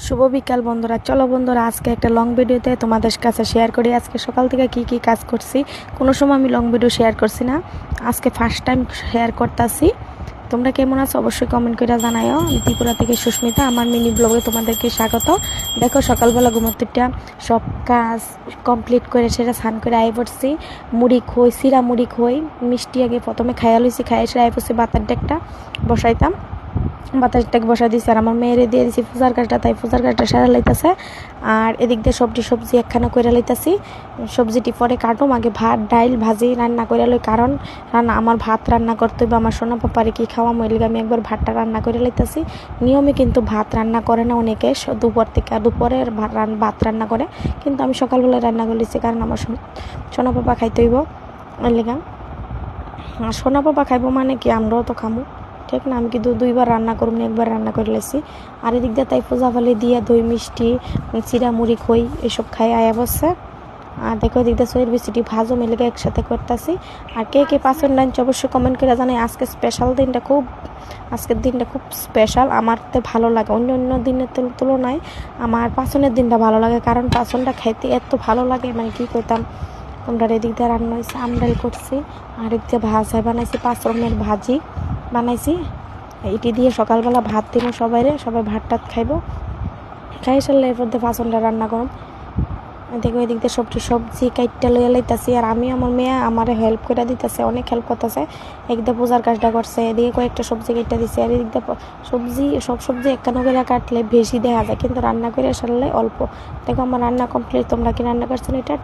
শুভ বিকাল বন্ধুরা, চলো বন্ধুরা আজকে একটা লং ভিডিওতে তোমাদের কাছে শেয়ার করি আজকে সকাল থেকে কি কি কাজ করছি। কোনো সময় আমি লং ভিডিও শেয়ার করছি না, আজকে ফার্স্ট টাইম শেয়ার করতেছি। তোমরা কেমন আছো অবশ্যই কমেন্ট করে জানাইও। আমি ত্রিপুরা থেকে সুস্মিতা, আমার মিনি ব্লগে তোমাদেরকে স্বাগত। দেখো সকালবেলা ঘুমোতেটা সব কাজ কমপ্লিট করে সেটা স্নান করে আই পড়ছি। মুড়ি খই, সিরা মুড়ি খই, মিষ্টি আগে প্রথমে খাইয়া লইছি, খাইয়া এসে আই পড়ছি বাতার ডেকটা বসাইতাম, বাতাসটাকে বসা দিয়েছি। আর আমার মেয়েরে দিয়ে দিয়েছি পূজার কাজটা, তাই পূজার কাজটা সারা লাইতেছে। আর এদিক দিয়ে সবজি একখানা করে লাইতেছি। সবজিটি পরে কাটুম, আগে ভাত ডাইল ভাজি রান্না করে লই, কারণ আমার ভাত রান্না করতে হবে। আমার সোনা পাপারে কি খাওয়া মহিলা, আমি একবার ভাতটা রান্না করে লাইতেছি। নিয়মে কিন্তু ভাত রান্না করে না অনেকে, দুপুর থেকে দুপুরে ভাত রান্না করে, কিন্তু আমি সকালবেলায় রান্না করে দিচ্ছি, কারণ আমার সোনা পাপা খাইতে হইব ওই লেগা। সোনা পাপা খাইবো মানে কি আমরাও তো খামু, ঠিক না? আমি কিন্তু দুইবার রান্না করুম না, একবার রান্না করে লেছি। আর এদিক দিয়ে তাই পূজা ফালি দিয়ে দই মিষ্টি চিরা মুড়ি খই এসব খাই আয়া বসছে। আর দেখো এদিক দিয়ে সয়ের বিচিটি ভাজও মিলে একসাথে করতেছি। আর কে কে পাঁচের লাঞ্চ অবশ্যই কমেন্ট করে জানাই। আজকের দিনটা খুব স্পেশাল, আমার তো ভালো লাগে। অন্য দিনের তুলনায় আমার পাঁচনের দিনটা ভালো লাগে, কারণ পাঁচনটা খাইতে এত ভালো লাগে, মানে কি করতাম। তোমরা এদিক দিয়ে রান্না হয়েছে, আমডাল করছি। আর এদিক দিয়ে ভাজা বানাইছি, 5 রকমের ভাজি বানাইছি। এটি দিয়ে সকালবেলা ভাত দিব সবাই ভাত টাত খাইব, খাই সারলে এরপর দিয়ে পাঁচনটা রান্না করুন। দেখো এদিক দিয়ে সবজি কাইটটা লইয়া লাইতেছি। আর আমি আমার মেয়ে আমারে হেল্প করে দিতেছে, অনেক হেল্প করতেছে। একদিকে পূজার কাজটা করছে, এদিকে কয়েকটা সবজি কেটে দিচ্ছে। আর এদিক দিয়ে সব সবজি একখানা করে কাটলে বেশি দেখা যায়, কিন্তু রান্না করে সারলে অল্প। দেখো আমার রান্না কমপ্লিট। তোমরা কি রান্না করছো? এটা